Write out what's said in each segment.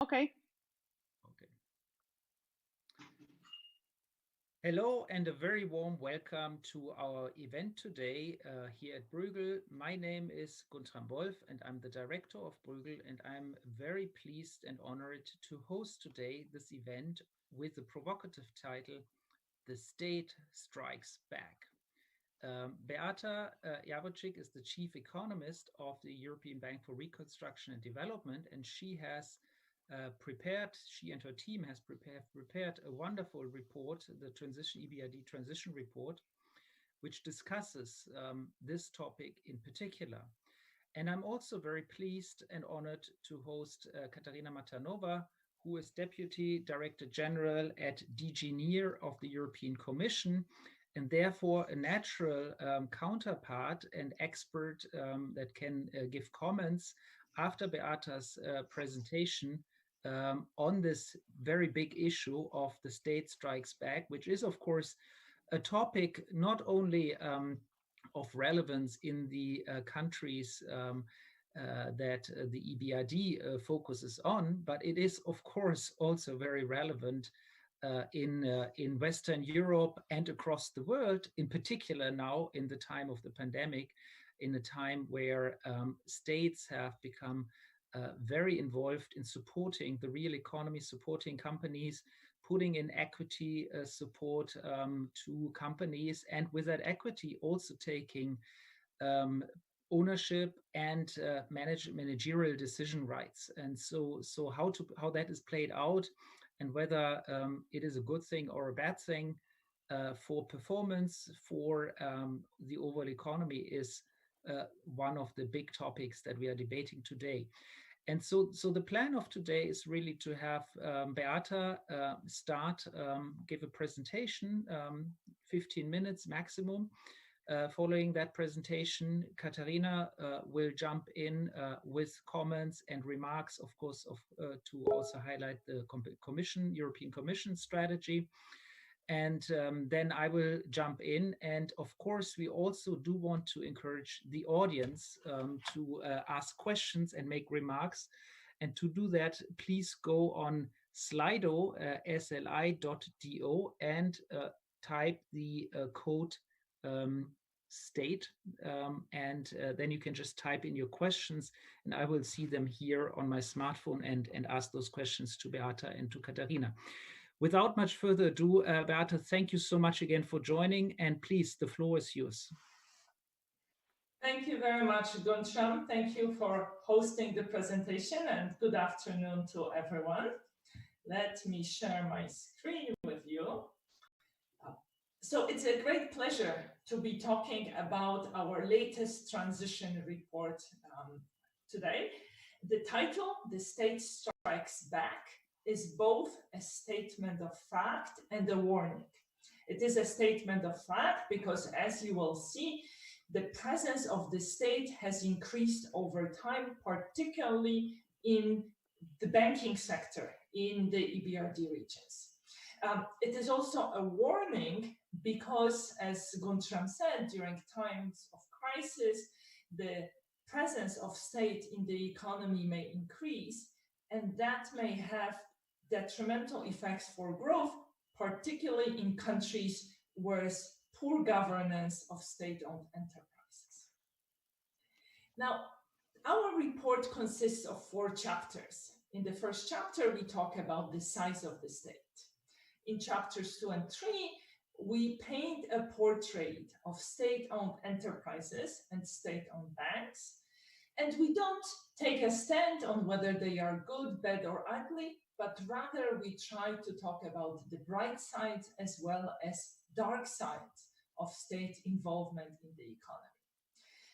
Okay. Okay. Hello and a very warm welcome to our event today here at Bruegel. My name is Guntram Wolf and I'm the director of Bruegel, and I'm very pleased and honored to host today this event with the provocative title, The State Strikes Back. Beata Javocic is the chief economist of the European Bank for Reconstruction and Development, and she and her team has prepared a wonderful report, the Transition EBRD Transition Report, which discusses this topic in particular. And I'm also very pleased and honored to host Katarina Matanova, who is Deputy Director General at DG NEAR of the European Commission, and therefore a natural counterpart and expert that can give comments after Beata's presentation on this very big issue of the state strikes back, which is, of course, a topic not only of relevance in the countries that the EBRD focuses on, but it is, of course, also very relevant in Western Europe and across the world, in particular now in the time of the pandemic, in a time where states have become very involved in supporting the real economy, supporting companies, putting in equity support to companies, and with that equity also taking um, ownership and managerial decision rights. And so how that is played out, and whether it is a good thing or a bad thing for performance, for the overall economy, is one of the big topics that we are debating today. And so the plan of today is really to have Beata give a presentation, 15 minutes maximum. Following that presentation, Katarina will jump in with comments and remarks, of course, to also highlight the European Commission strategy. And then I will jump in. And of course, we also do want to encourage the audience to ask questions and make remarks. And to do that, please go on Slido, sli.do, and type the code state. And then you can just type in your questions, and I will see them here on my smartphone and ask those questions to Beata and to Katarina. Without much further ado, Beata, thank you so much again for joining, and please, the floor is yours. Thank you very much, Guntram. Thank you for hosting the presentation, and good afternoon to everyone. Let me share my screen with you. So it's a great pleasure to be talking about our latest transition report today. The title, The State Strikes Back, is both a statement of fact and a warning. It is a statement of fact because, as you will see, the presence of the state has increased over time, particularly in the banking sector in the EBRD regions. It is also a warning because, as Guntram said, during times of crisis, the presence of state in the economy may increase, and that may have detrimental effects for growth, particularly in countries where poor governance of state-owned enterprises. Now, our report consists of 4 chapters. In the first chapter, we talk about the size of the state. In chapters 2 and 3, we paint a portrait of state-owned enterprises and state-owned banks, and we don't take a stand on whether they are good, bad, or ugly, but rather we try to talk about the bright sides as well as dark sides of state involvement in the economy.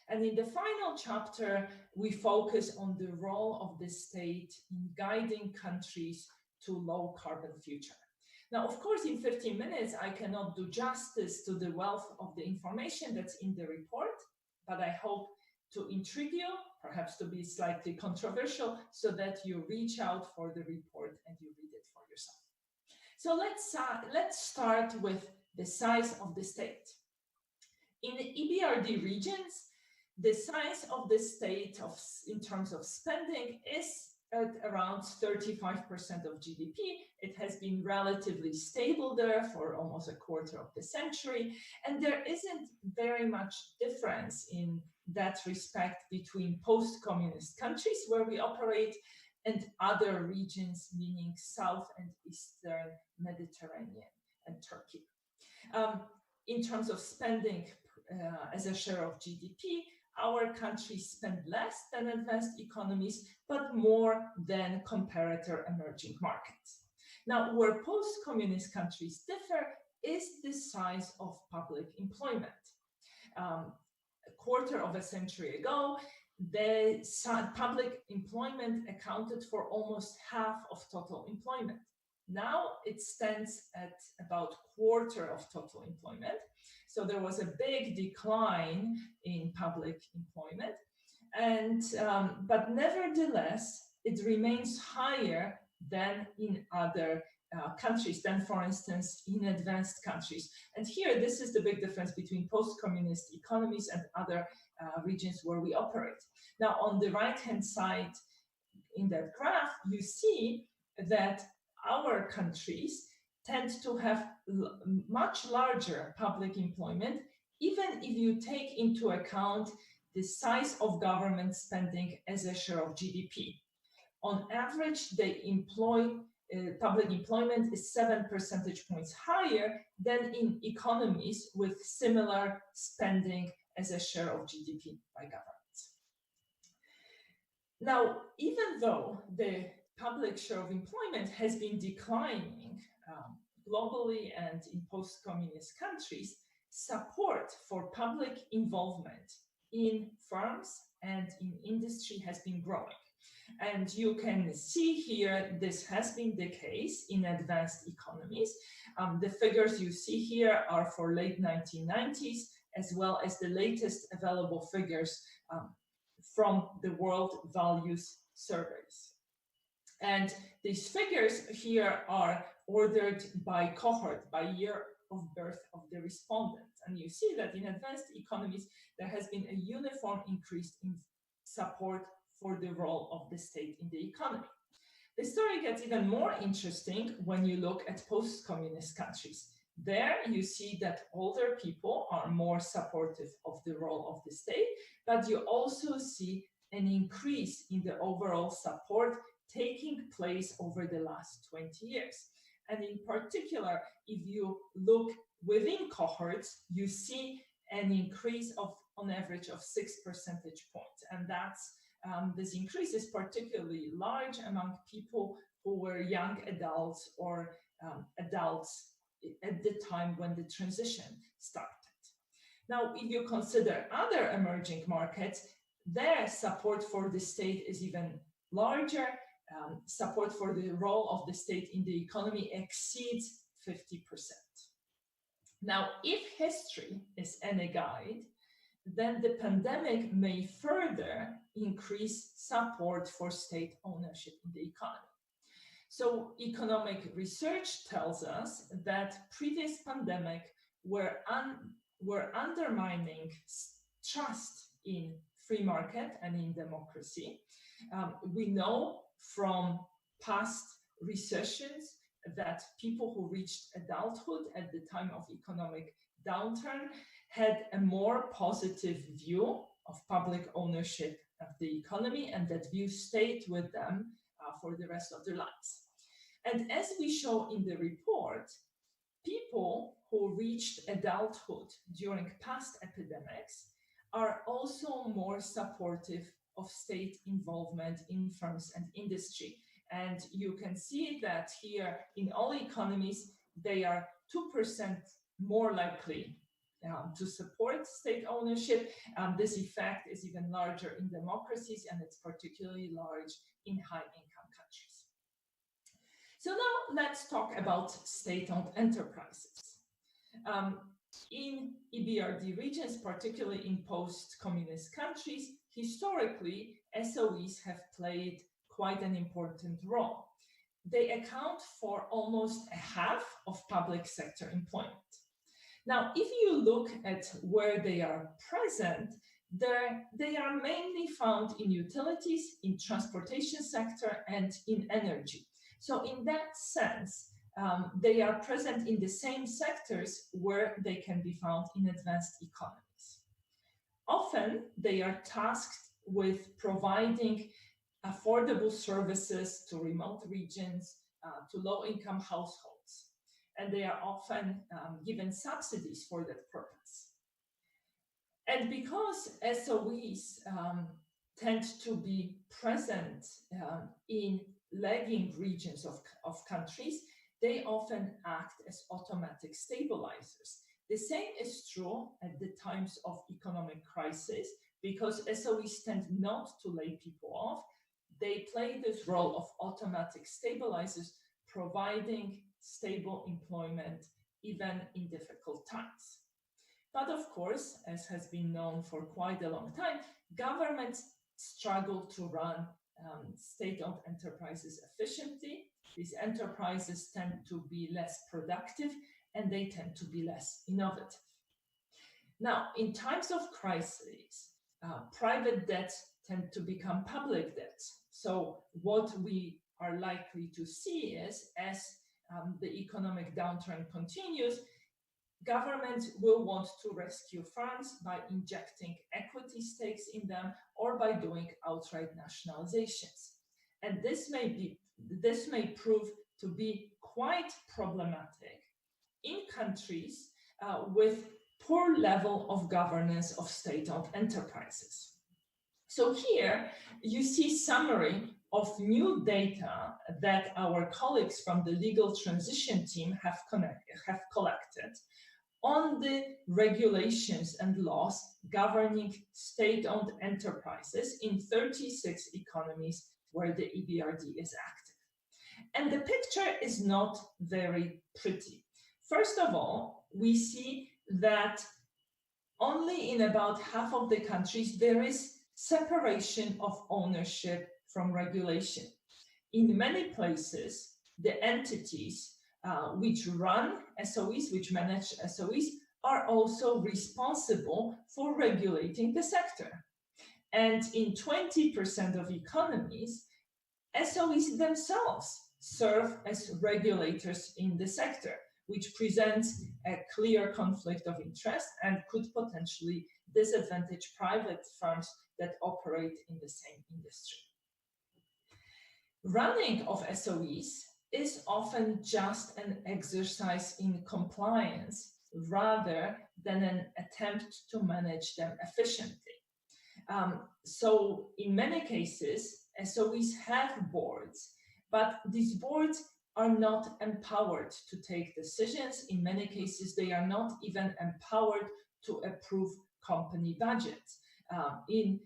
And in the final chapter, we focus on the role of the state in guiding countries to low carbon future. Now, of course, in 15 minutes, I cannot do justice to the wealth of the information that's in the report, but I hope to intrigue you, perhaps to be slightly controversial, so that you reach out for the report and you read it for yourself. So let's start with the size of the state. In the EBRD regions, the size of the state in terms of spending is at around 35% of GDP. It has been relatively stable there for almost a quarter of the century, and there isn't very much difference in that respect between post-communist countries where we operate and other regions, meaning South and Eastern Mediterranean and Turkey. In terms of spending as a share of GDP, our countries spend less than advanced economies, but more than comparator emerging markets. Now, where post-communist countries differ is the size of public employment. A quarter of a century ago, the public employment accounted for almost half of total employment. Now it stands at about quarter of total employment. So there was a big decline in public employment, and but nevertheless, it remains higher than in other countries, than, for instance, in advanced countries. And here, this is the big difference between post-communist economies and other regions where we operate. Now, on the right-hand side in that graph, you see that our countries tend to have much larger public employment, even if you take into account the size of government spending as a share of GDP. On average, they employ public employment is 7 percentage points higher than in economies with similar spending as a share of GDP by governments. Now, even though the public share of employment has been declining globally and in post-communist countries, support for public involvement in firms and in industry has been growing. And you can see here, this has been the case in advanced economies. The figures you see here are for late 1990s, as well as the latest available figures from the World Values Surveys. And these figures here are ordered by cohort, by year of birth of the respondents. And you see that in advanced economies, there has been a uniform increase in support for the role of the state in the economy. The story gets even more interesting when you look at post-communist countries. There you see that older people are more supportive of the role of the state, but you also see an increase in the overall support taking place over the last 20 years. And in particular, if you look within cohorts, you see an increase of, on average, of 6 percentage points. And that's this increase is particularly large among people who were young adults or adults at the time when the transition started. Now, if you consider other emerging markets, their support for the state is even larger. Support for the role of the state in the economy exceeds 50%. Now, if history is any guide, then the pandemic may further increase support for state ownership in the economy. So economic research tells us that previous pandemics were undermining trust in free market and in democracy. We know from past recessions that people who reached adulthood at the time of economic downturn had a more positive view of public ownership of the economy, and that view stayed with them for the rest of their lives. And as we show in the report, people who reached adulthood during past epidemics are also more supportive of state involvement in firms and industry. And you can see that here in all economies, they are 2% more likely to support state ownership. This effect is even larger in democracies, and it's particularly large in high-income countries. So now let's talk about state-owned enterprises. In EBRD regions, particularly in post-communist countries, historically, SOEs have played quite an important role. They account for almost a half of public sector employment. Now, if you look at where they are present, they are mainly found in utilities, in transportation sector, and in energy. So in that sense, they are present in the same sectors where they can be found in advanced economies. Often, they are tasked with providing affordable services to remote regions, to low-income households, and they are often given subsidies for that purpose. And because SOEs tend to be present in lagging regions of countries, they often act as automatic stabilizers. The same is true at the times of economic crisis, because SOEs tend not to lay people off. They play this role of automatic stabilizers, providing stable employment even in difficult times. But of course, as has been known for quite a long time, governments struggle to run state-owned enterprises efficiently. These enterprises tend to be less productive and they tend to be less innovative. Now, in times of crisis, private debts tend to become public debts. So what we are likely to see is, as the economic downturn continues, governments will want to rescue firms by injecting equity stakes in them or by doing outright nationalizations. And this may prove to be quite problematic in countries with poor level of governance of state-owned enterprises. So here you see summary of new data that our colleagues from the legal transition team have collected on the regulations and laws governing state-owned enterprises in 36 economies where the EBRD is active. And the picture is not very pretty. First of all, we see that only in about half of the countries there is separation of ownership from regulation. In many places, the entities which run SOEs, which manage SOEs, are also responsible for regulating the sector. And in 20% of economies, SOEs themselves serve as regulators in the sector, which presents a clear conflict of interest and could potentially disadvantage private firms that operate in the same industry. Running of SOEs is often just an exercise in compliance rather than an attempt to manage them efficiently. So in many cases, SOEs have boards, but these boards are not empowered to take decisions. In many cases, they are not even empowered to approve company budgets. In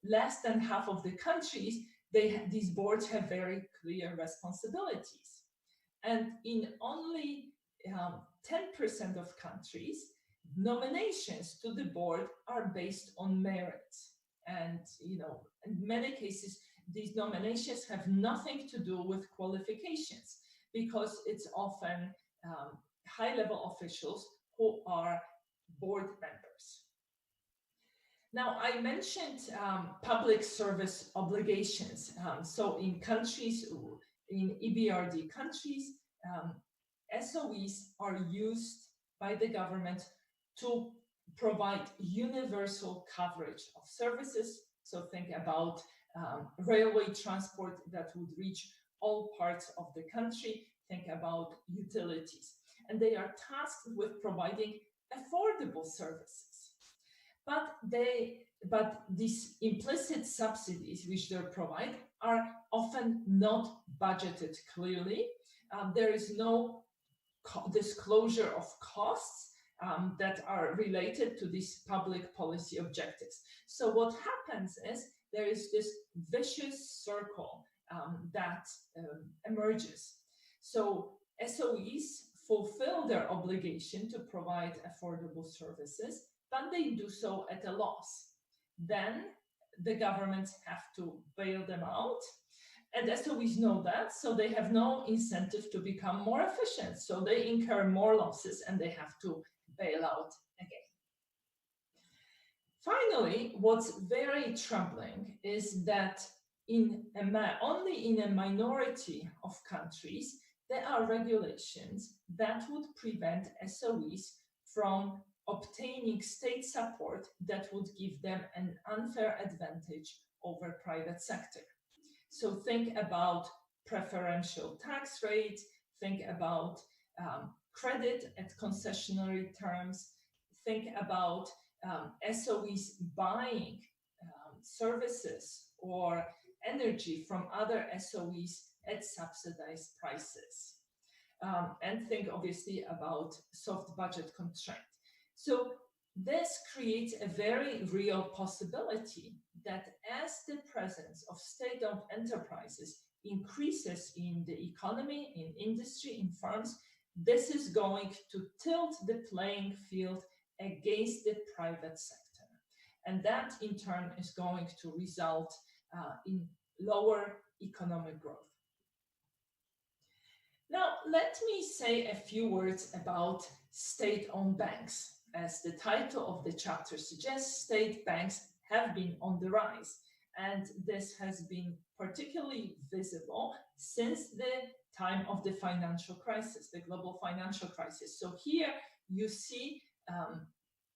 less than half of the countries, these boards have very clear responsibilities. And in only 10% of countries, nominations to the board are based on merit. And in many cases, these nominations have nothing to do with qualifications, because it's often high-level officials who are board members. Now, I mentioned public service obligations. So in countries, in EBRD countries, SOEs are used by the government to provide universal coverage of services. So think about railway transport that would reach all parts of the country. Think about utilities. And they are tasked with providing affordable services. But these implicit subsidies which they provide are often not budgeted clearly. There is no disclosure of costs that are related to these public policy objectives. So what happens is there is this vicious circle that emerges. So SOEs fulfill their obligation to provide affordable services, but they do so at a loss. Then the governments have to bail them out. And SOEs know that, so they have no incentive to become more efficient. So they incur more losses and they have to bail out again. Finally, what's very troubling is that only in a minority of countries, there are regulations that would prevent SOEs from obtaining state support that would give them an unfair advantage over private sector. So think about preferential tax rates, think about credit at concessionary terms, think about SOEs buying services or energy from other SOEs at subsidized prices. And think obviously about soft budget constraint. So this creates a very real possibility that as the presence of state-owned enterprises increases in the economy, in industry, in firms, this is going to tilt the playing field against the private sector. And that in turn is going to result in lower economic growth. Now, let me say a few words about state-owned banks. As the title of the chapter suggests, state banks have been on the rise, and this has been particularly visible since the time of the financial crisis, the global financial crisis. So here you see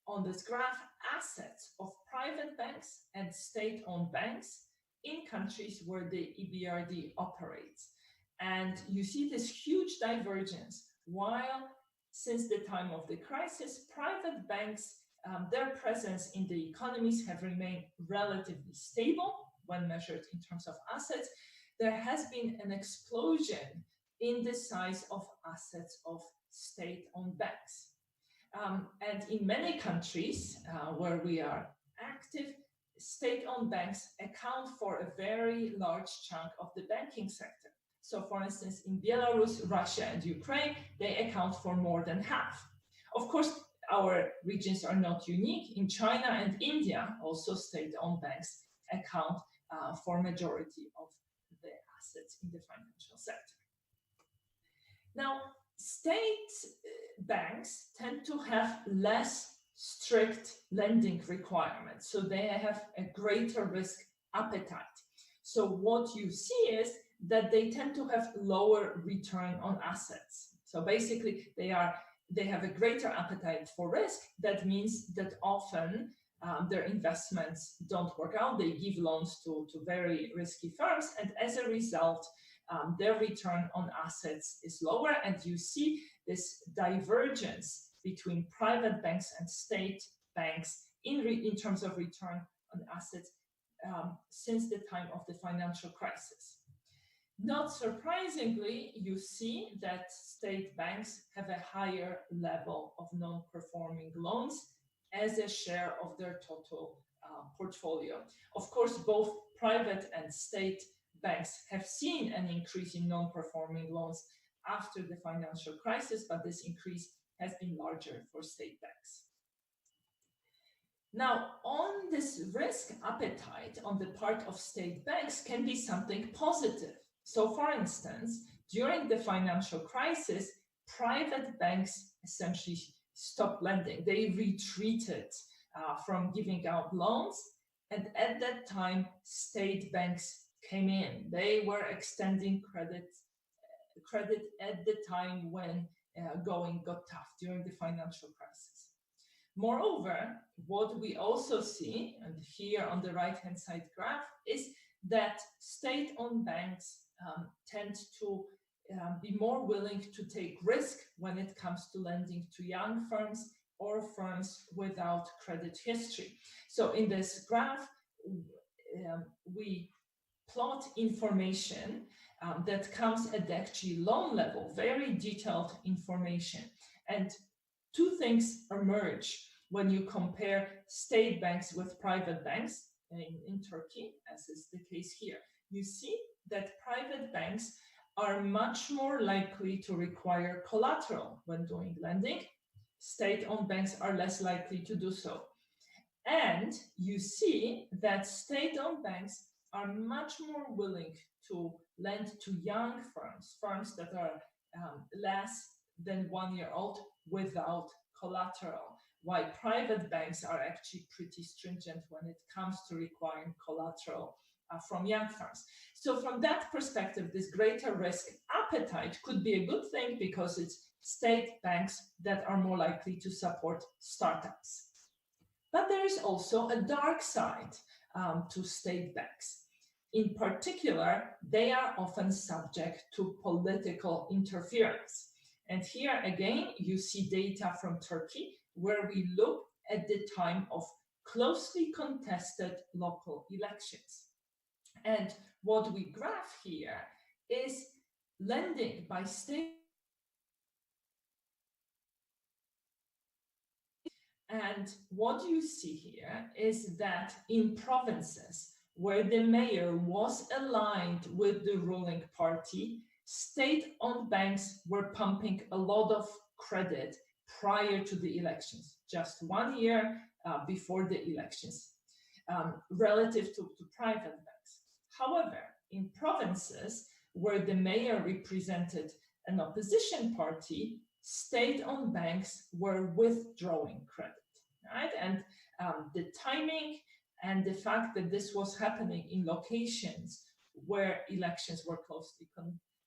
on this graph assets of private banks and state-owned banks in countries where the EBRD operates. And you see this huge divergence. While since the time of the crisis, private banks, their presence in the economies have remained relatively stable when measured in terms of assets, there has been an explosion in the size of assets of state-owned banks. And in many countries where we are active, state-owned banks account for a very large chunk of the banking sector. So for instance, in Belarus, Russia, and Ukraine, they account for more than half. Of course, our regions are not unique. In China and India, also state-owned banks account for majority of the assets in the financial sector. Now, state banks tend to have less strict lending requirements, so they have a greater risk appetite. So what you see is that they tend to have lower return on assets. So basically, they have a greater appetite for risk. That means that often their investments don't work out. They give loans to very risky firms, and as a result, their return on assets is lower, and you see this divergence between private banks and state banks in terms of return on assets since the time of the financial crisis. Not surprisingly, you see that state banks have a higher level of non-performing loans as a share of their total portfolio. Of course, both private and state banks have seen an increase in non-performing loans after the financial crisis, but this increase has been larger for state banks. Now, on this risk appetite on the part of state banks can be something positive. So, for instance, during the financial crisis, private banks essentially stopped lending. They retreated from giving out loans, and at that time, state banks came in. They were extending credit at the time when going got tough during the financial crisis. Moreover, what we also see, and here on the right-hand side graph, is that state-owned banks tend to be more willing to take risk when it comes to lending to young firms or firms without credit history. So in this graph, we plot information that comes at the actually loan level, very detailed information. And two things emerge when you compare state banks with private banks in Turkey, as is the case here. You see that private banks are much more likely to require collateral when doing lending. State-owned banks are less likely to do so. And you see that state-owned banks are much more willing to lend to young firms, firms that are less than 1 year old without collateral. why private banks are actually pretty stringent when it comes to requiring collateral from young firms. So from that perspective, this greater risk appetite could be a good thing because it's state banks that are more likely to support startups. But there is also a dark side to state banks. In particular, they are often subject to political interference. And here again, you see data from Turkey, where we look at the time of closely contested local elections. And what we graph here is lending by state. And what you see here is that in provinces where the mayor was aligned with the ruling party, state-owned banks were pumping a lot of credit prior to the elections, just 1 year before the elections, relative to private banks. However, in provinces where the mayor represented an opposition party, state-owned banks were withdrawing credit, right? And the timing and the fact that this was happening in locations where elections were closely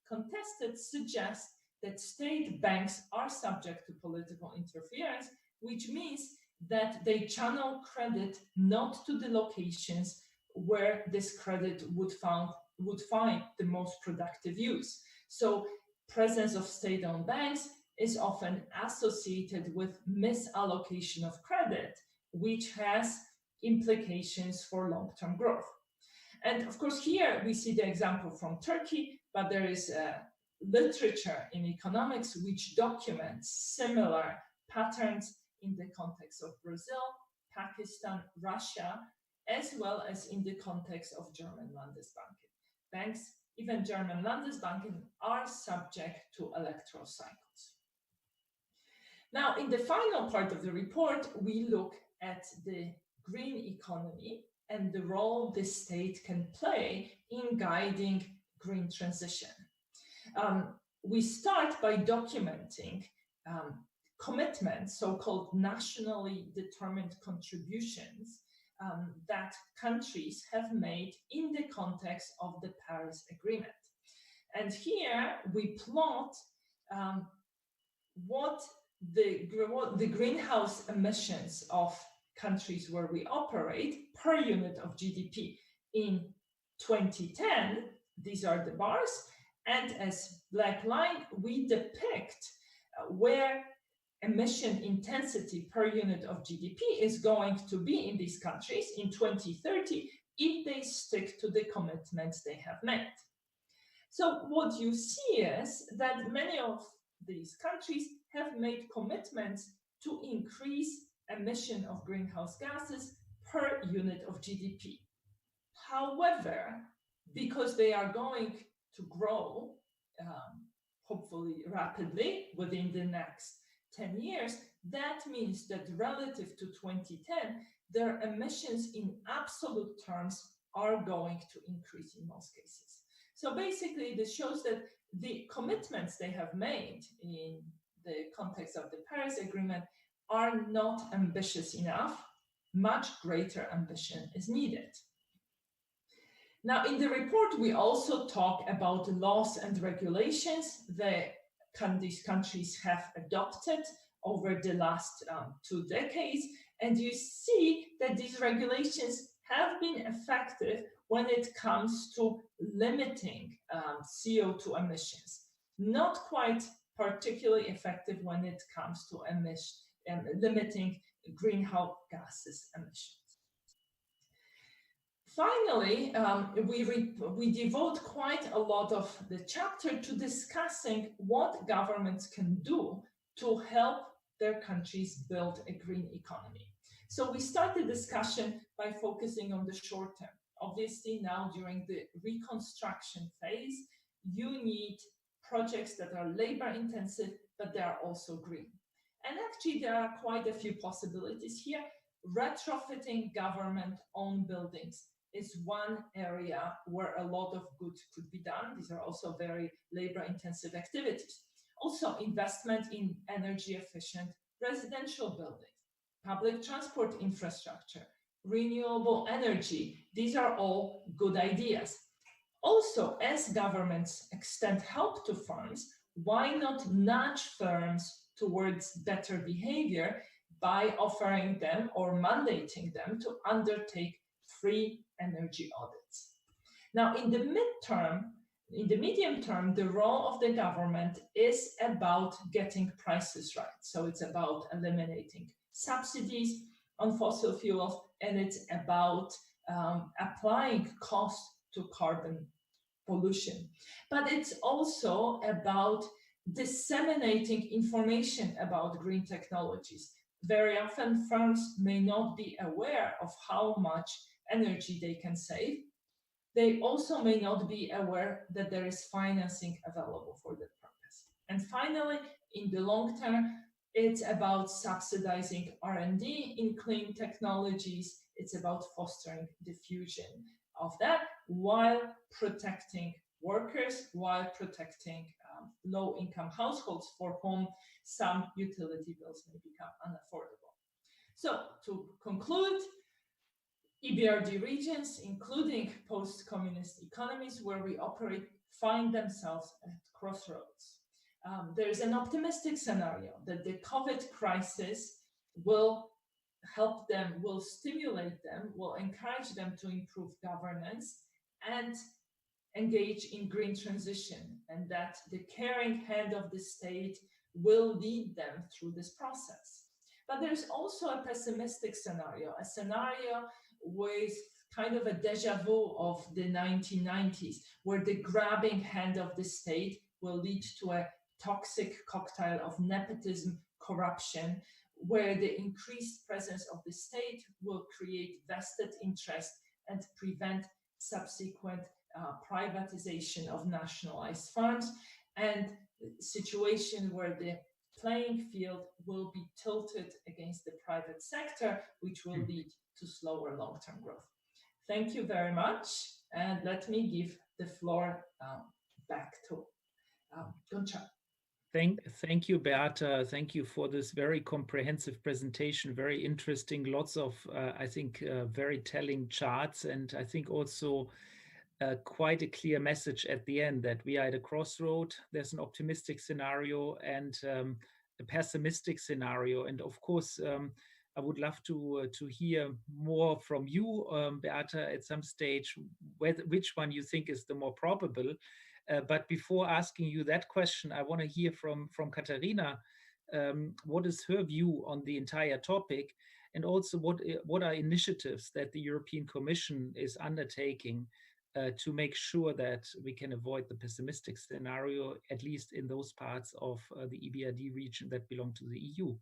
contested suggests that state banks are subject to political interference, which means that they channel credit not to the locations where this credit would find the most productive use. So presence of state-owned banks is often associated with misallocation of credit, which has implications for long-term growth. And of course, here we see the example from Turkey, but there is literature in economics which documents similar patterns in the context of Brazil, Pakistan, Russia, as well as in the context of German Landesbanken. Banks, even German Landesbanken, are subject to electoral cycles. Now, in the final part of the report, we look at the green economy and the role the state can play in guiding green transition. We start by documenting commitments, so-called nationally determined contributions that countries have made in the context of the Paris Agreement. And here we plot what the greenhouse emissions of countries where we operate per unit of GDP in 2010, these are the bars, and as black line, we depict where emission intensity per unit of GDP is going to be in these countries in 2030 if they stick to the commitments they have made. So what you see is that many of these countries have made commitments to increase emission of greenhouse gases per unit of GDP. However, because they are going to grow, hopefully rapidly within the next 10 years, that means that relative to 2010, their emissions in absolute terms are going to increase in most cases. So basically, this shows that the commitments they have made in the context of the Paris Agreement are not ambitious enough. Much greater ambition is needed. Now, in the report, we also talk about laws and regulations that these countries have adopted over the last 2 decades. And you see that these regulations have been effective when it comes to limiting CO2 emissions. Not quite particularly effective when it comes to limiting greenhouse gases emissions. Finally, we devote quite a lot of the chapter to discussing what governments can do to help their countries build a green economy. So we start the discussion by focusing on the short term. Obviously, now during the reconstruction phase, you need projects that are labor intensive, but they are also green. And actually, there are quite a few possibilities here. Retrofitting government-owned buildings is one area where a lot of good could be done. These are also very labor-intensive activities. Also, investment in energy-efficient residential buildings. public transport infrastructure, renewable energy. These are all good ideas. Also, as governments extend help to firms, why not nudge firms towards better behavior by offering them or mandating them to undertake free energy audits? Now, in the medium term, the role of the government is about getting prices right. So it's about eliminating subsidies on fossil fuels, and it's about applying cost to carbon pollution. But it's also about disseminating information about green technologies. Very often, firms may not be aware of how much energy they can save. They also may not be aware that there is financing available for that purpose. And finally, in the long term, it's about subsidizing R&D in clean technologies. It's about fostering diffusion of that while protecting workers, while protecting low-income households for whom some utility bills may become unaffordable. So to conclude, EBRD regions, including post-communist economies where we operate, find themselves at crossroads. There is an optimistic scenario that the COVID crisis will help them, will stimulate them, will encourage them to improve governance and engage in green transition, and that the caring hand of the state will lead them through this process. But there's also a pessimistic scenario, a scenario with kind of a deja vu of the 1990s, where the grabbing hand of the state will lead to a toxic cocktail of nepotism, corruption, where the increased presence of the state will create vested interest and prevent subsequent privatization of nationalized firms, and a situation where the playing field will be tilted against the private sector, which will lead to slower long-term growth. Thank you very much, and let me give the floor back to Gonchar. Thank you, Beata. Thank you for this very comprehensive presentation. Very interesting. Lots of, I think, very telling charts, and I think also quite a clear message at the end that we are at a crossroad. There's an optimistic scenario and a pessimistic scenario. And of course, I would love to hear more from you, Beata, at some stage, which one you think is the more probable. But before asking you that question, I want to hear from Katharina. What is her view on the entire topic? And also what are initiatives that the European Commission is undertaking to make sure that we can avoid the pessimistic scenario, at least in those parts of the EBRD region that belong to the EU.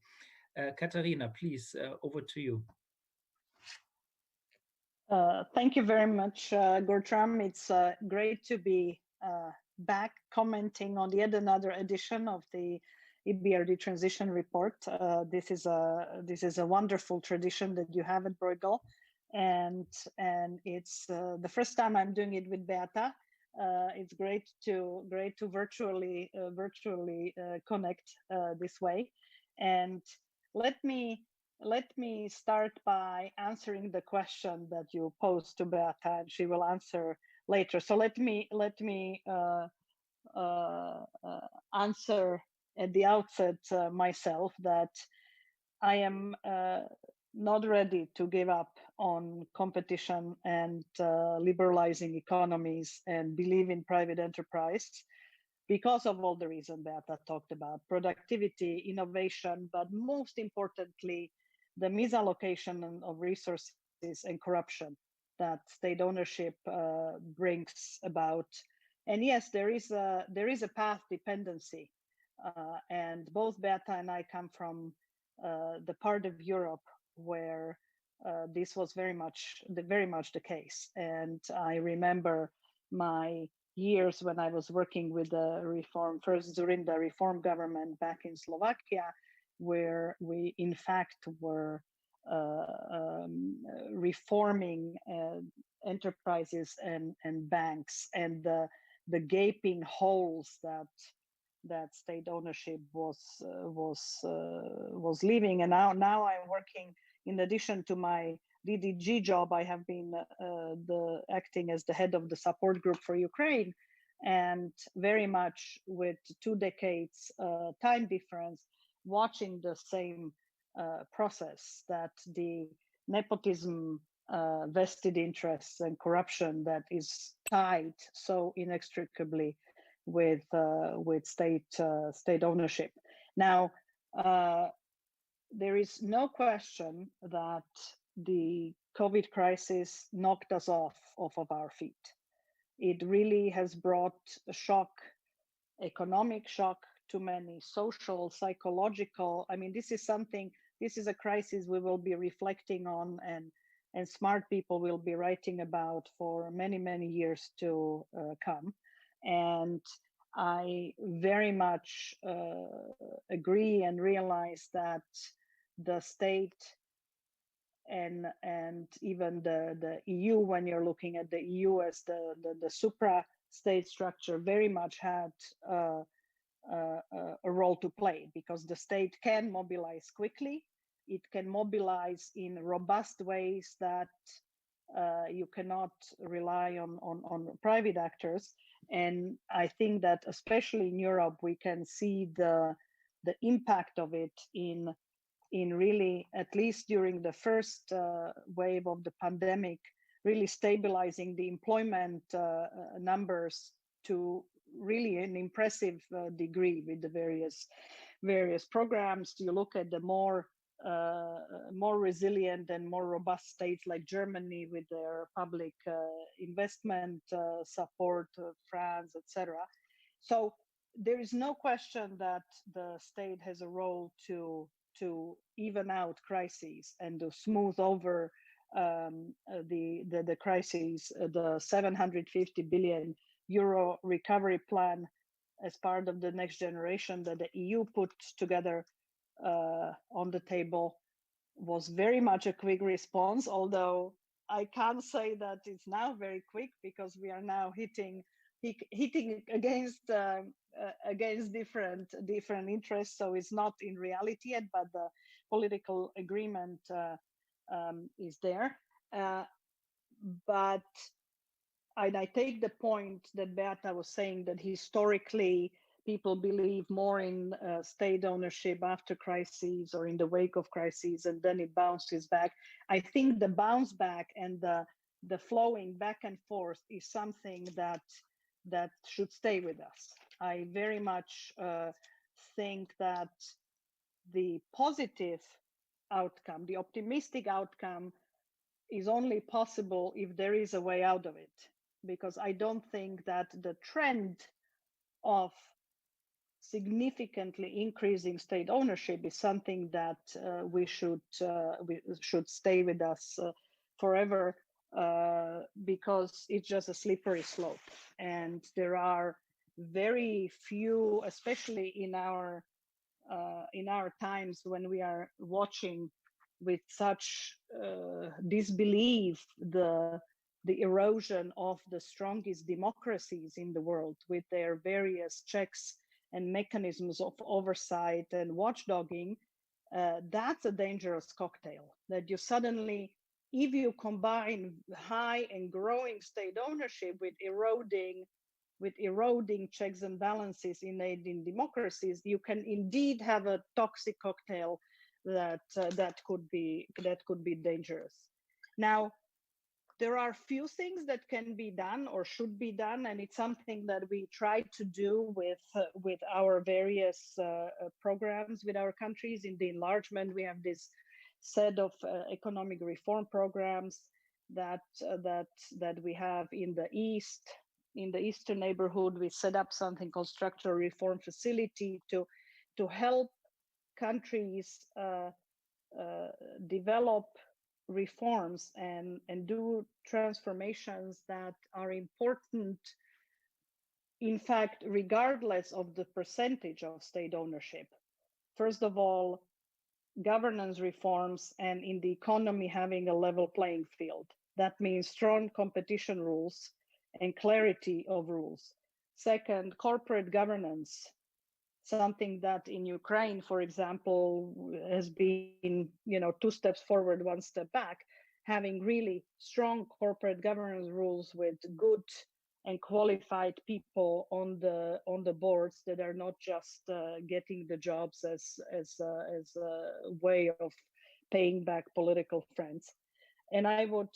Katharina, please, over to you. Thank you very much, Gortram. It's great to be back commenting on yet another edition of the EBRD transition report. This is a wonderful tradition that you have at Bruegel. And it's the first time I'm doing it with Beata. It's great to virtually connect this way. And let me start by answering the question that you posed to Beata, and she will answer later. So let me answer at the outset myself that I am not ready to give up on competition and liberalizing economies and believe in private enterprise because of all the reasons Beata talked about: productivity, innovation, but most importantly, the misallocation of resources and corruption that state ownership brings about. And yes, there is a path dependency, and both Beata and I come from the part of Europe where this was very much the case. And I remember my years when I was working with the reform, first during the reform government back in Slovakia, where we in fact were reforming enterprises and banks, and the gaping holes that that state ownership was leaving. And now I'm working, in addition to my DDG job, I have been acting as the head of the support group for Ukraine, and very much with 2 decades time difference, watching the same process, that the nepotism, vested interests, and corruption that is tied so inextricably with state ownership. Now, there is no question that the COVID crisis knocked us off of our feet. It really has brought a shock, economic shock to many, social, psychological. I mean, this is a crisis we will be reflecting on, and smart people will be writing about for many, many years to come. And I very much agree and realize that the state and even the EU, when you're looking at the EU as the supra state structure, very much had a role to play, because the state can mobilize quickly. It can mobilize in robust ways that you cannot rely on private actors. And I think that especially in Europe, we can see the impact of it in really, at least during the first wave of the pandemic, really stabilizing the employment numbers to really an impressive degree with the various programs. You look at the more resilient and more robust states like Germany with their public investment support, France, etc. So there is no question that the state has a role to even out crises and to smooth over the crises. The 750 billion euro recovery plan as part of the next generation that the EU put together on the table was very much a quick response, although I can't say that it's now very quick, because we are now hitting against different interests. So it's not in reality yet, but the political agreement is there. But I take the point that Beata was saying, that historically people believe more in state ownership after crises or in the wake of crises, and then it bounces back. I think the bounce back and the flowing back and forth is something that should stay with us. I very much think that the positive outcome, the optimistic outcome, is only possible if there is a way out of it, because I don't think that the trend of significantly increasing state ownership is something that we should stay with us forever, because it's just a slippery slope, and there are very few, especially in our times when we are watching with such disbelief the erosion of the strongest democracies in the world, with their various checks and mechanisms of oversight and watchdogging. That's a dangerous cocktail, that you suddenly, if you combine high and growing state ownership with eroding checks and balances in democracies, you can indeed have a toxic cocktail that could be dangerous. Now, there are few things that can be done or should be done, and it's something that we try to do with our various programs with our countries. In the enlargement, we have this set of economic reform programs that we have in the East. In the Eastern neighborhood, we set up something called Structural Reform Facility to help countries develop reforms and do transformations that are important, in fact, regardless of the percentage of state ownership. First of all, governance reforms, and in the economy having a level playing field. That means strong competition rules and clarity of rules. Second, corporate governance something that in Ukraine, for example, has been, 2 steps forward, 1 step back, having really strong corporate governance rules with good and qualified people on the boards that are not just getting the jobs as a way of paying back political friends. And I would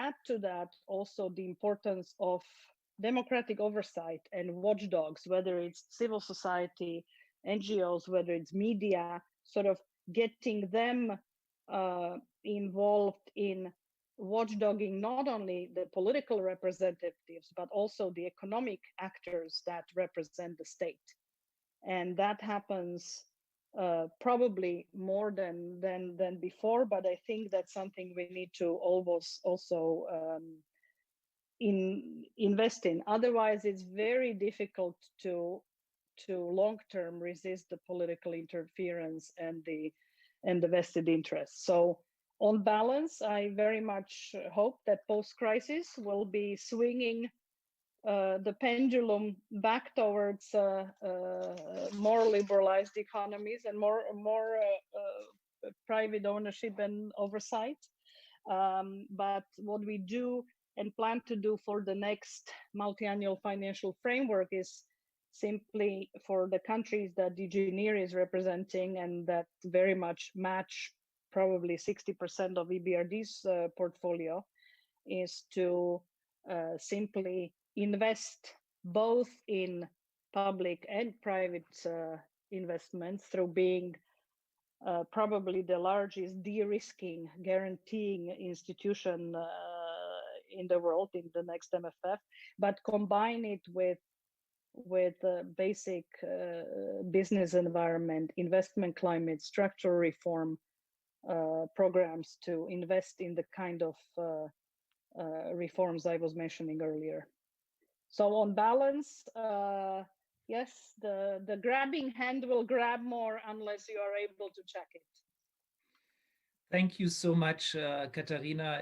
add to that also the importance of democratic oversight and watchdogs, whether it's civil society, NGOs, whether it's media, sort of getting them involved in watchdogging not only the political representatives, but also the economic actors that represent the state. And that happens probably more than before, but I think that's something we need to always also invest in. Otherwise, it's very difficult to long-term resist the political interference and the vested interests. So on balance, I very much hope that post-crisis will be swinging the pendulum back towards more liberalized economies and more private ownership and oversight. But what we do and plan to do for the next multi-annual financial framework is simply for the countries that DGNIR is representing and that very much match probably 60% of EBRD's portfolio, is to simply invest both in public and private investments through being probably the largest de-risking, guaranteeing institution in the world in the next MFF, but combine it with basic business environment, investment climate, structural reform programs to invest in the kind of reforms I was mentioning earlier. So on balance, yes, the grabbing hand will grab more unless you are able to check it. Thank you so much, Katharina,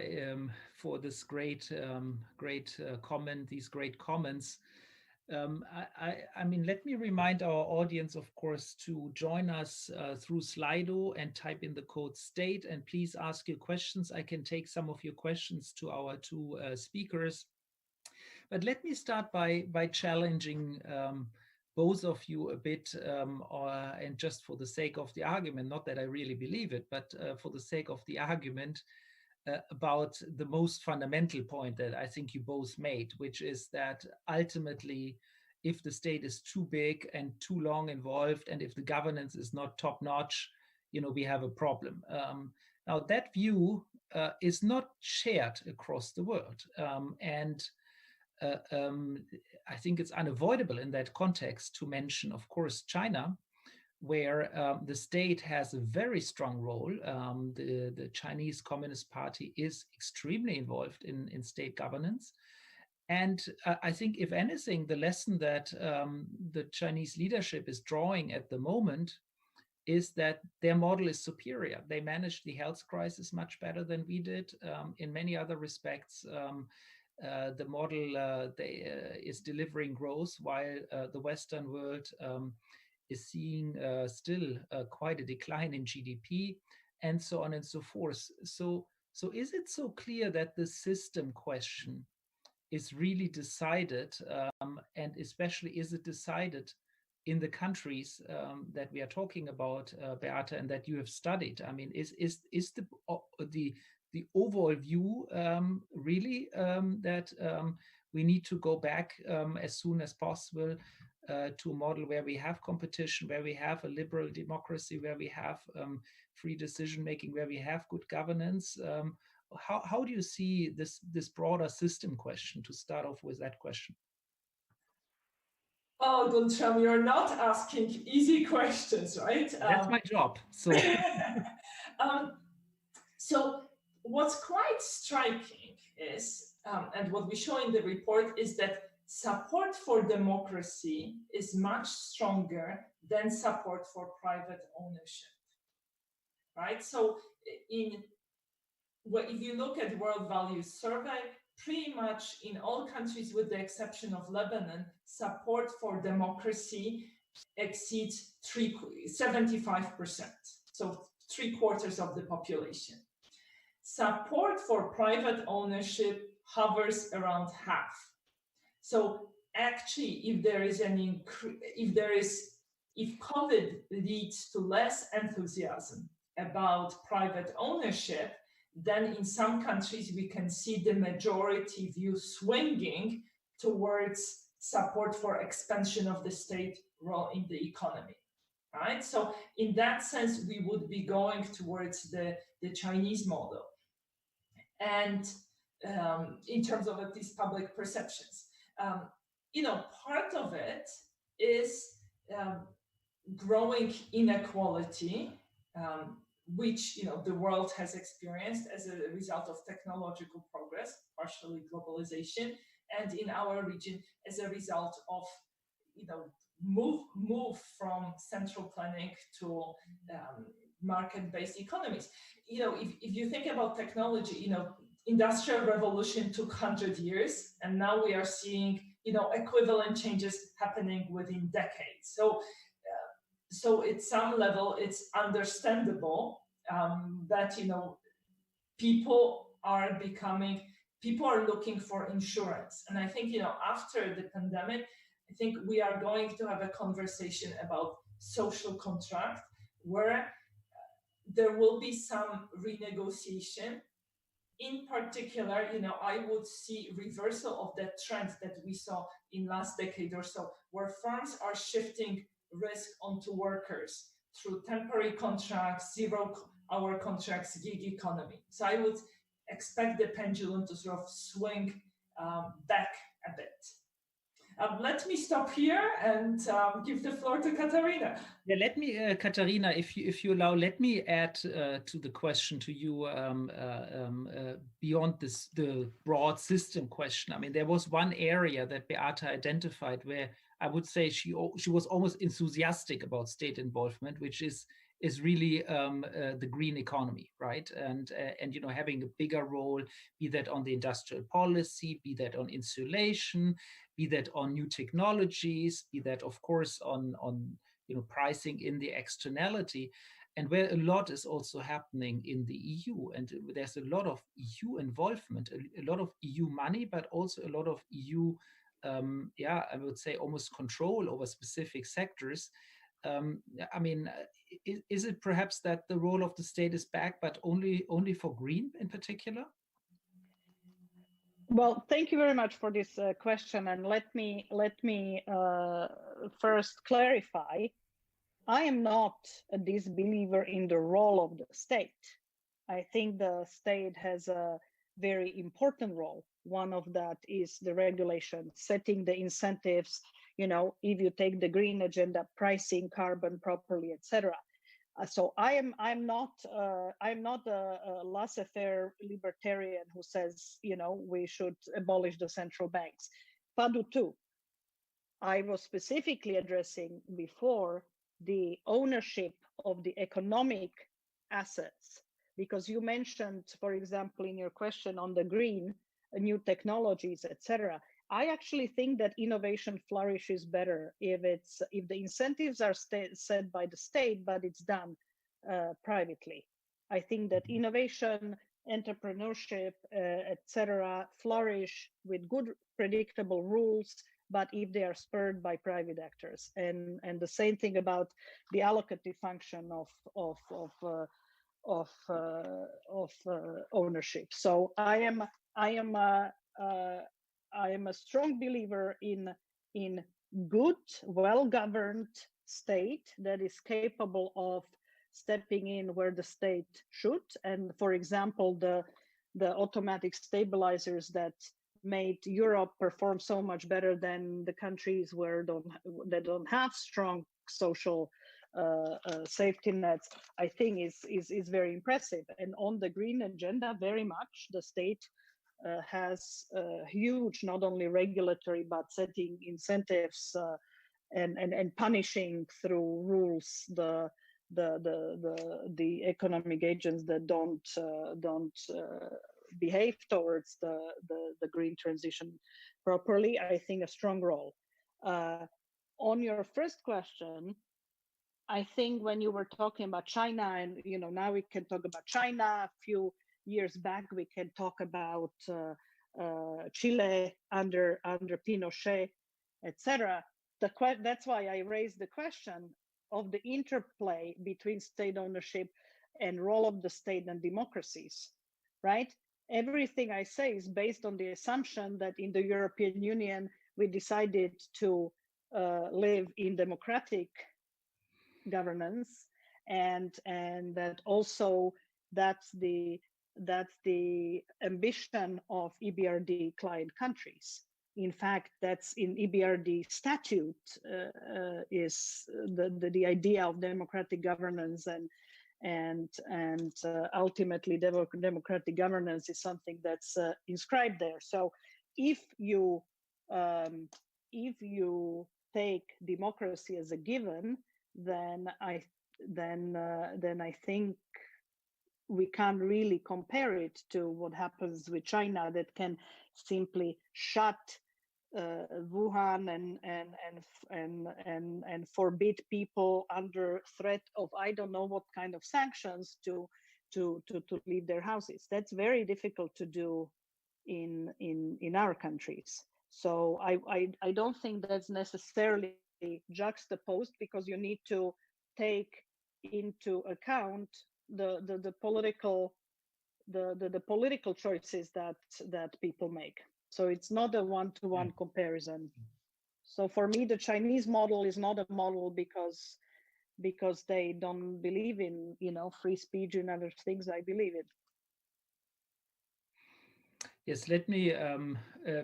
for this great comment, these great comments. I mean, let me remind our audience, of course, to join us through Slido and type in the code STATE, and please ask your questions. I can take some of your questions to our 2 speakers. But let me start by challenging both of you a bit, and just for the sake of the argument, not that I really believe it, but for the sake of the argument, about the most fundamental point that I think you both made, which is that ultimately, if the state is too big and too long involved, and if the governance is not top-notch, we have a problem. Now, that view is not shared across the world. I think it's unavoidable in that context to mention, of course, China, where the state has a very strong role. The Chinese Communist Party is extremely involved in state governance. And I think, if anything, the lesson that the Chinese leadership is drawing at the moment is that their model is superior. They managed the health crisis much better than we did. In many other respects, the model is delivering growth, while the Western world is seeing still quite a decline in GDP, and so on and so forth. So is it so clear that the system question is really decided, and especially is it decided in the countries that we are talking about, Beate, and that you have studied? I mean, is the overall view really that we need to go back as soon as possible to a model where we have competition, where we have a liberal democracy, where we have free decision making, where we have good governance? How do you see this broader system question, to start off with that question? Oh, Guntram, you're not asking easy questions, right? That's my job. So, so what's quite striking is, and what we show in the report, is that support for democracy is much stronger than support for private ownership, right? So if you look at World Values Survey, pretty much in all countries with the exception of Lebanon, support for democracy exceeds 75%, so 3/4 of the population. Support for private ownership hovers around half. So actually, if COVID leads to less enthusiasm about private ownership, then in some countries we can see the majority view swinging towards support for expansion of the state role in the economy, right? So in that sense, we would be going towards the Chinese model. And in terms of at least public perceptions, part of it is growing inequality, which the world has experienced as a result of technological progress, partially globalization, and in our region as a result of move from central planning to market-based economies. If you think about technology, industrial revolution took 100 years, and now we are seeing equivalent changes happening within decades. So at some level, it's understandable that people are looking for insurance. And I think after the pandemic, I think we are going to have a conversation about social contract where there will be some renegotiation. In particular, I would see reversal of that trend that we saw in last decade or so, where firms are shifting risk onto workers through temporary contracts, 0-hour contracts, gig economy. So I would expect the pendulum to sort of swing back a bit. Let me stop here and give the floor to Katarina. Yeah, let me, Katarina, if you allow, let me add to the question to you beyond the broad system question. I mean, there was one area that Beata identified where I would say she was almost enthusiastic about state involvement, which is really the green economy, right? And having a bigger role, be that on the industrial policy, be that on insulation, be that on new technologies, be that of course on pricing in the externality, and where a lot is also happening in the EU, and there's a lot of EU involvement, a lot of EU money, but also a lot of EU, I would say almost control over specific sectors. I mean, is it perhaps that the role of the state is back, but only for green in particular? Well, thank you very much for this question, and let me first clarify. I am not a disbeliever in the role of the state. I think the state has a very important role. One of that is the regulation, setting the incentives. If you take the green agenda, pricing carbon properly, etc. So I'm not a laissez-faire libertarian who says we should abolish the central banks. Pas du tout. I was specifically addressing before the ownership of the economic assets, because you mentioned, for example, in your question on the green, new technologies, etc. I actually think that innovation flourishes better if the incentives are set by the state, but it's done privately. I think that innovation, entrepreneurship, etc., flourish with good, predictable rules, but if they are spurred by private actors, and the same thing about the allocative function of ownership. So I am a strong believer in good, well-governed state that is capable of stepping in where the state should. And for example, the automatic stabilizers that made Europe perform so much better than the countries that don't have strong social safety nets, I think is very impressive. And on the green agenda, very much the state has huge, not only regulatory, but setting incentives and punishing through rules the economic agents that don't behave towards the green transition properly. I think a strong role. on your first question, I think when you were talking about China, and now we can talk about China. A few years back, we can talk about Chile under Pinochet, etc. That's why I raised the question of the interplay between state ownership and role of the state and democracies, right? Everything I say is based on the assumption that in the European Union we decided to live in democratic governance, and that also that's the ambition of EBRD client countries. In fact, that's in EBRD statute is the idea of democratic governance, and ultimately democratic governance is something that's inscribed there. So if you take democracy as a given, then I think we can't really compare it to what happens with China, that can simply shut Wuhan and forbid people under threat of I don't know what kind of sanctions to leave their houses. That's very difficult to do in our countries. So I don't think that's necessarily juxtaposed, because you need to take into account the political choices that people make. So it's not a one-to-one comparison. So for me, the Chinese model is not a model because they don't believe in free speech and other things I believe in. Yes, let me,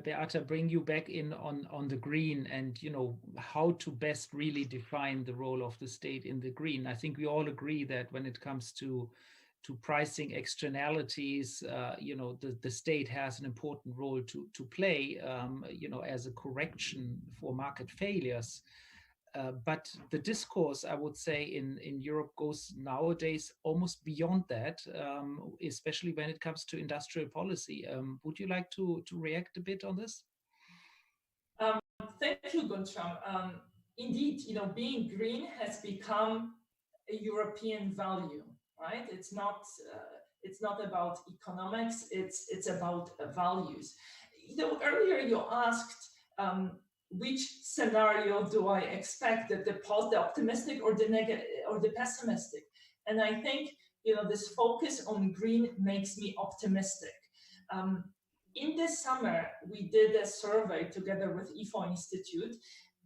Beata, bring you back in on the green, and how to best really define the role of the state in the green. I think we all agree that when it comes to pricing externalities, the state has an important role to play, as a correction for market failures. But the discourse, I would say, in Europe goes nowadays almost beyond that, especially when it comes to industrial policy. Would you like to react a bit on this? Thank you, Guntram. Indeed, being green has become a European value, right? It's not about economics. It's about values. Earlier you asked, which scenario do I expect, that the optimistic or the negative or the pessimistic? And I think this focus on green makes me optimistic. In this summer, we did a survey together with IFO Institute,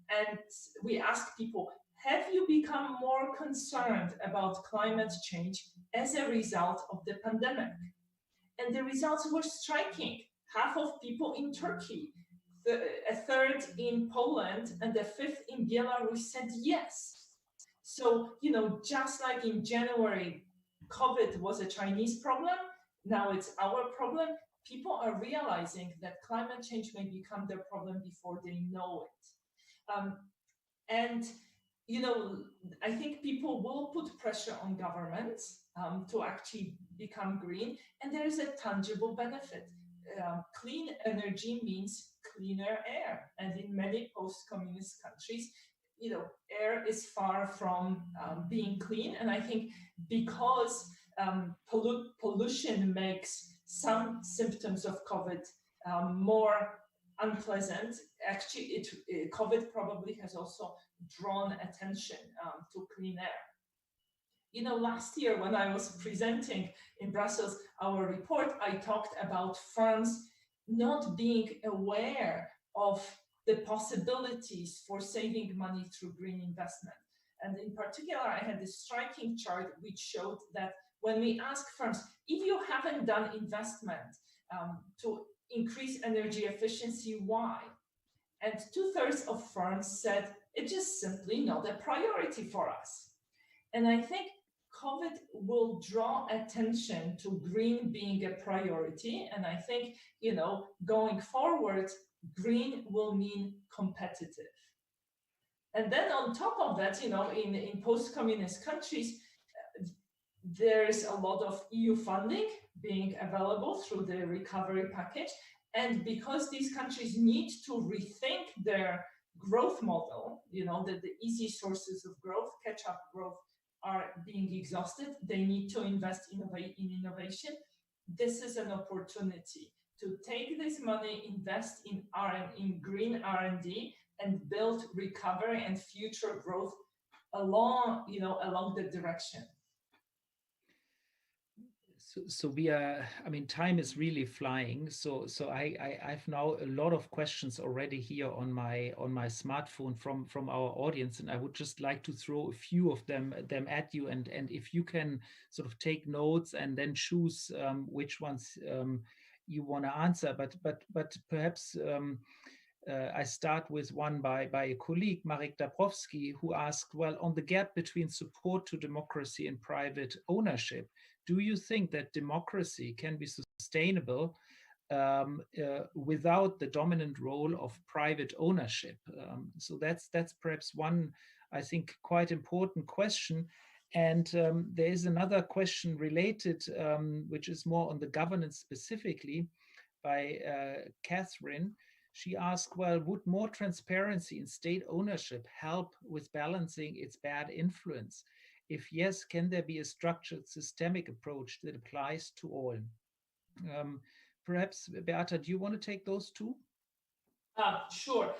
and we asked people, have you become more concerned about climate change as a result of the pandemic? And the results were striking. Half of people in Turkey, a third in Poland, and a fifth in Belarus said yes. So, just like in January, COVID was a Chinese problem, now it's our problem. People are realizing that climate change may become their problem before they know it. And I think people will put pressure on governments to actually become green, and there is a tangible benefit. Clean energy means cleaner air, and in many post-communist countries, air is far from being clean. And I think because pollution makes some symptoms of COVID more unpleasant, actually COVID probably has also drawn attention to clean air. Last year when I was presenting in Brussels our report, I talked about firms not being aware of the possibilities for saving money through green investment. And in particular, I had this striking chart which showed that when we ask firms, if you haven't done investment to increase energy efficiency, why? And 2/3 of firms said, it's just simply not a priority for us. And I think COVID will draw attention to green being a priority. And I think, going forward, green will mean competitive. And then on top of that, in post-communist countries, there is a lot of EU funding being available through the recovery package. And because these countries need to rethink their growth model, that the easy sources of growth, catch-up growth, are being exhausted. They need to invest in innovation. This is an opportunity to take this money, invest in green R&D, and build recovery and future growth along the direction. So we are, I mean, time is really flying. So I've now a lot of questions already here on my smartphone from our audience, and I would just like to throw a few of them at you, and if you can sort of take notes and then choose which ones you want to answer. But perhaps I start with one by a colleague, Marek Dabrowski, who asked, well, on the gap between support to democracy and private ownership, do you think that democracy can be sustainable without the dominant role of private ownership? So that's perhaps one, I think, quite important question. And there is another question related, which is more on the governance specifically, by Catherine. She asked, well, would more transparency in state ownership help with balancing its bad influence? If yes, can there be a structured systemic approach that applies to all? Perhaps, Beata, do you want to take those two? Sure.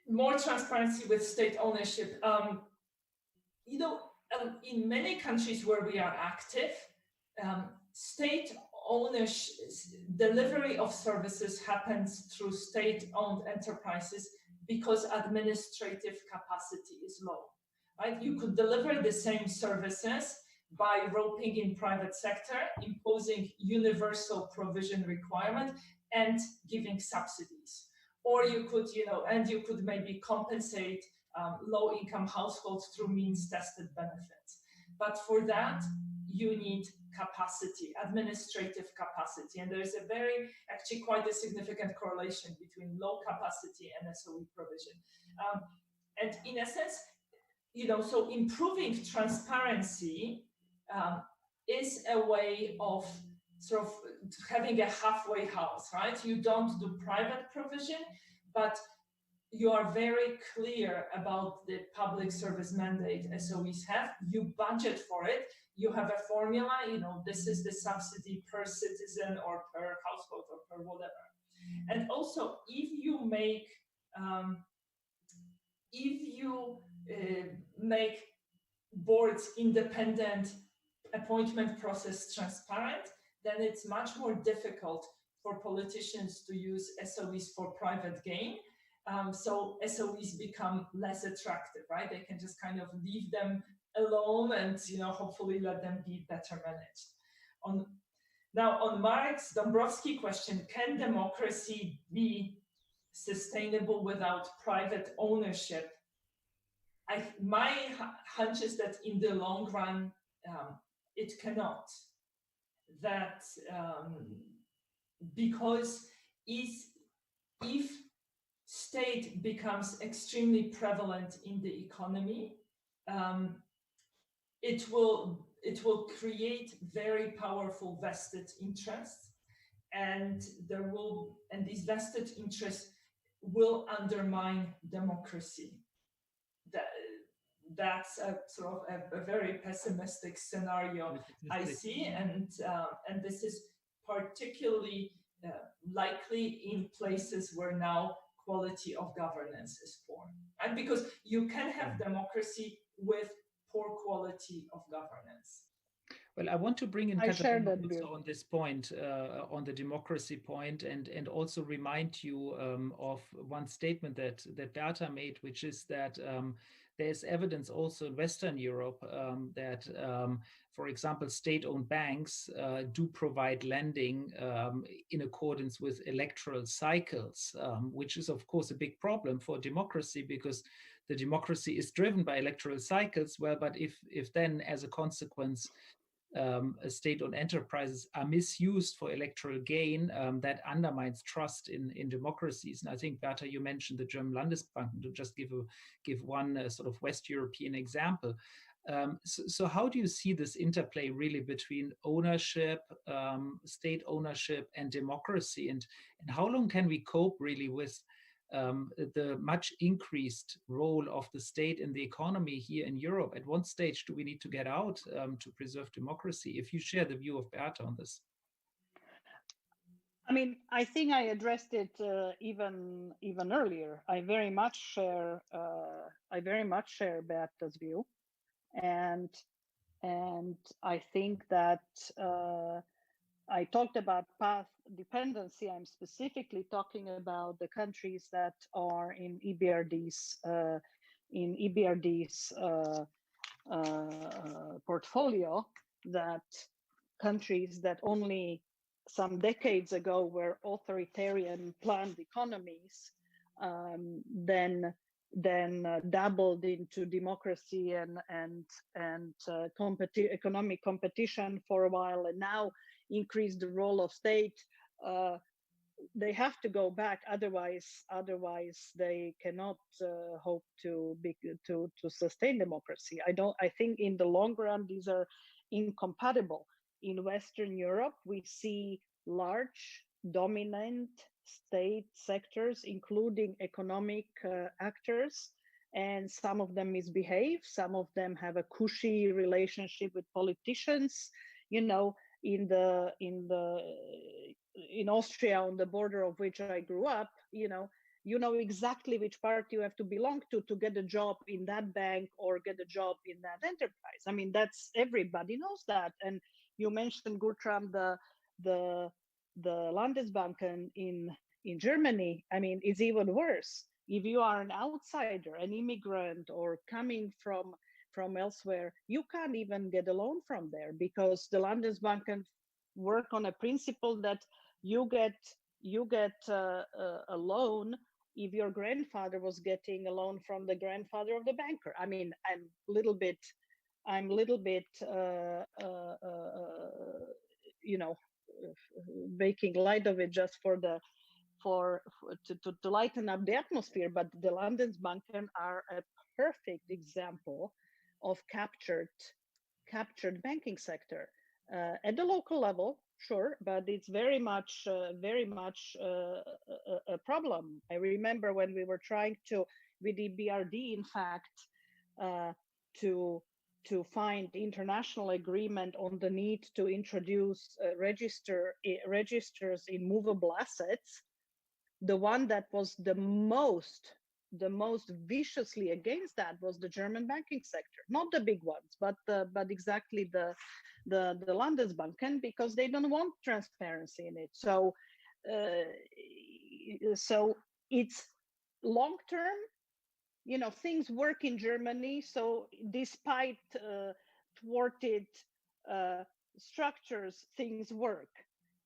More transparency with state ownership. In many countries where we are active, state ownership, delivery of services happens through state-owned enterprises because administrative capacity is low. Right? You could deliver the same services by roping in private sector, imposing universal provision requirement, and giving subsidies. Or you could, you could maybe compensate low-income households through means-tested benefits. But for that, you need capacity, administrative capacity. And there's actually quite a significant correlation between low capacity and SOE provision. And in a sense, so improving transparency is a way of sort of having a halfway house, right? You don't do private provision, but you are very clear about the public service mandate SOEs have. You budget for it. You have a formula, this is the subsidy per citizen or per household or per whatever. And also, if you make boards independent, appointment process transparent, then it's much more difficult for politicians to use SOEs for private gain. So SOEs become less attractive, right? They can just kind of leave them alone and hopefully let them be better managed. Now on Marek's Dombrovsky question, can democracy be sustainable without private ownership? My hunch is that in the long run, it cannot. That because if state becomes extremely prevalent in the economy, it will create very powerful vested interests, and these vested interests will undermine democracy. That's a sort of a very pessimistic scenario I see, and this is particularly likely in places where now quality of governance is poor, and because you can have democracy with poor quality of governance. Well, I want to bring in Katarina also on this point, on the democracy point, and also remind you of one statement that Beata made, which is that there's evidence also in Western Europe that, for example, state-owned banks do provide lending in accordance with electoral cycles, which is, of course, a big problem for democracy, because the democracy is driven by electoral cycles. Well, but if then, as a consequence, state-owned enterprises are misused for electoral gain, that undermines trust in democracies. And I think, Beata, you mentioned the German Landesbanken, to just give one sort of West European example. So how do you see this interplay really between ownership, state ownership, and democracy? And how long can we cope really with the much increased role of the state in the economy here in Europe. At what stage do we need to get out to preserve democracy? If you share the view of Beata on this. I mean, I think I addressed it even earlier. I very much share Beata's view, and I think that I talked about path dependency. I'm specifically talking about the countries that are in EBRD's portfolio, that countries that only some decades ago were authoritarian planned economies, then dabbled into democracy and economic competition for a while, and now increase the role of state. They have to go back, otherwise they cannot hope to sustain democracy. I think in the long run these are incompatible. In Western Europe, we see large dominant state sectors, including economic actors, and some of them misbehave, some of them have a cushy relationship with politicians. You know, in Austria, on the border of which I grew up, you know exactly which party you have to belong to get a job in that bank or get a job in that enterprise. I mean, that's, everybody knows that. And you mentioned, Gurtram, the Landesbanken in Germany. I mean, it's even worse. If you are an outsider, an immigrant, or coming from elsewhere, you can't even get a loan from there, because the Landesbanken work on a principle that you get a loan if your grandfather was getting a loan from the grandfather of the banker. I mean, I'm a little bit making light of it just to lighten up the atmosphere. But the Landesbanken are a perfect example of captured banking sector at the local level, sure, but it's very much a problem. I remember when we were trying to, with EBRD, in fact, to find international agreement on the need to introduce registers in movable assets. The one that was the most viciously against that was the German banking sector, not the big ones, but exactly the Landesbanken, because they don't want transparency in it. So it's long term. You know, things work in Germany. So despite thwarted structures, things work.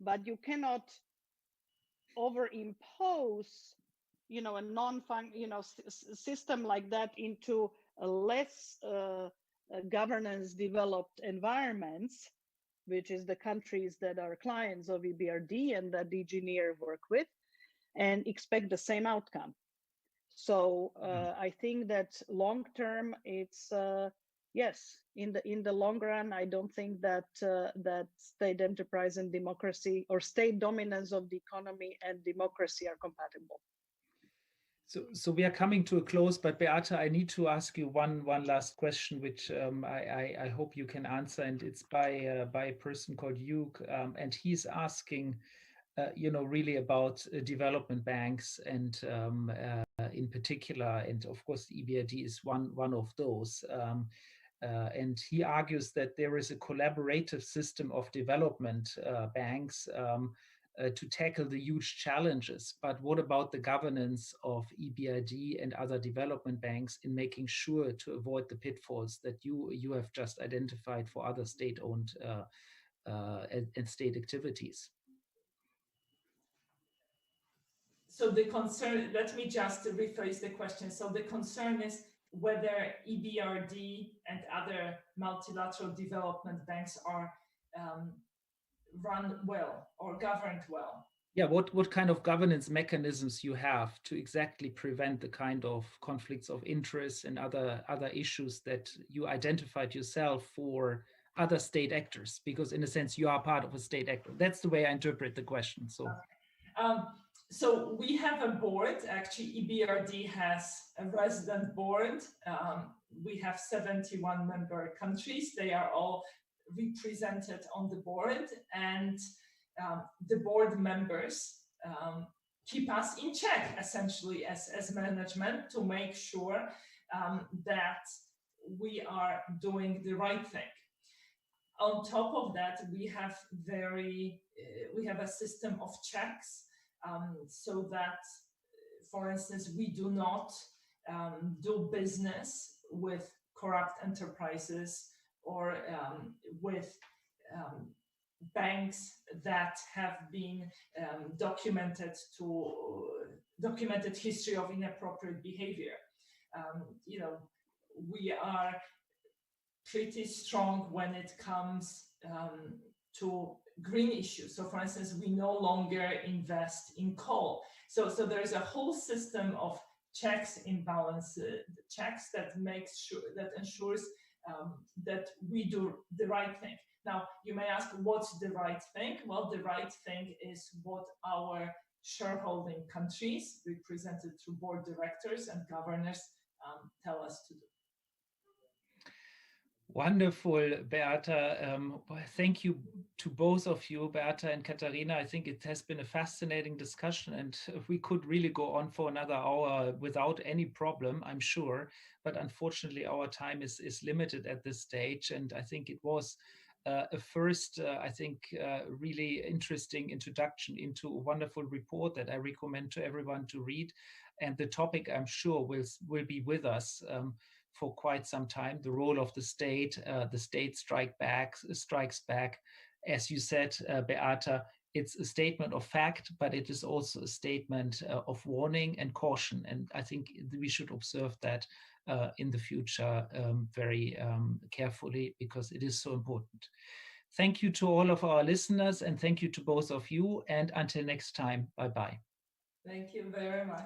But you cannot overimpose, you know, a system like that into a less governance developed environments, which is the countries that are clients of EBRD and that DGNIR work with, and expect the same outcome. So I think that long term, it's yes. In the long run, I don't think that state enterprise and democracy, or state dominance of the economy and democracy, are compatible. So we are coming to a close, but Beata, I need to ask you one last question, which I hope you can answer, and it's by a person called Hugh, and he's asking, really about development banks, and in particular, and of course the EBRD is one of those. And he argues that there is a collaborative system of development banks to tackle the huge challenges. But what about the governance of EBRD and other development banks in making sure to avoid the pitfalls that you have just identified for other state-owned and state activities? So the concern, let me just rephrase the question. So the concern is whether EBRD and other multilateral development banks are run well or governed well. Yeah, what kind of governance mechanisms you have to exactly prevent the kind of conflicts of interest and other issues that you identified yourself for other state actors, because in a sense you are part of a state actor. That's the way I interpret the question. So So we have a board. Actually, EBRD has a resident board. We have 71 member countries. They are all represented on the board, and the board members keep us in check, essentially, as management, to make sure that we are doing the right thing. On top of that, we have a system of checks, so that, for instance, we do not do business with corrupt enterprises or with banks that have been documented history of inappropriate behavior. We are pretty strong when it comes to green issues. So, for instance, we no longer invest in coal. So there's a whole system of checks and balances, checks that ensures that we do the right thing. Now, you may ask, what's the right thing? Well, the right thing is what our shareholding countries, represented through board directors and governors, tell us to do. Wonderful, Beata. Thank you to both of you, Beata and Katharina. I think it has been a fascinating discussion, and we could really go on for another hour without any problem, I'm sure. But unfortunately, our time is limited at this stage, and I think it was a first, really interesting introduction into a wonderful report that I recommend to everyone to read. And the topic, I'm sure, will be with us for quite some time. The role of the state strikes back. As you said, Beata, it's a statement of fact, but it is also a statement of warning and caution. And I think we should observe that in the future very carefully, because it is so important. Thank you to all of our listeners, and thank you to both of you. And until next time, bye-bye. Thank you very much.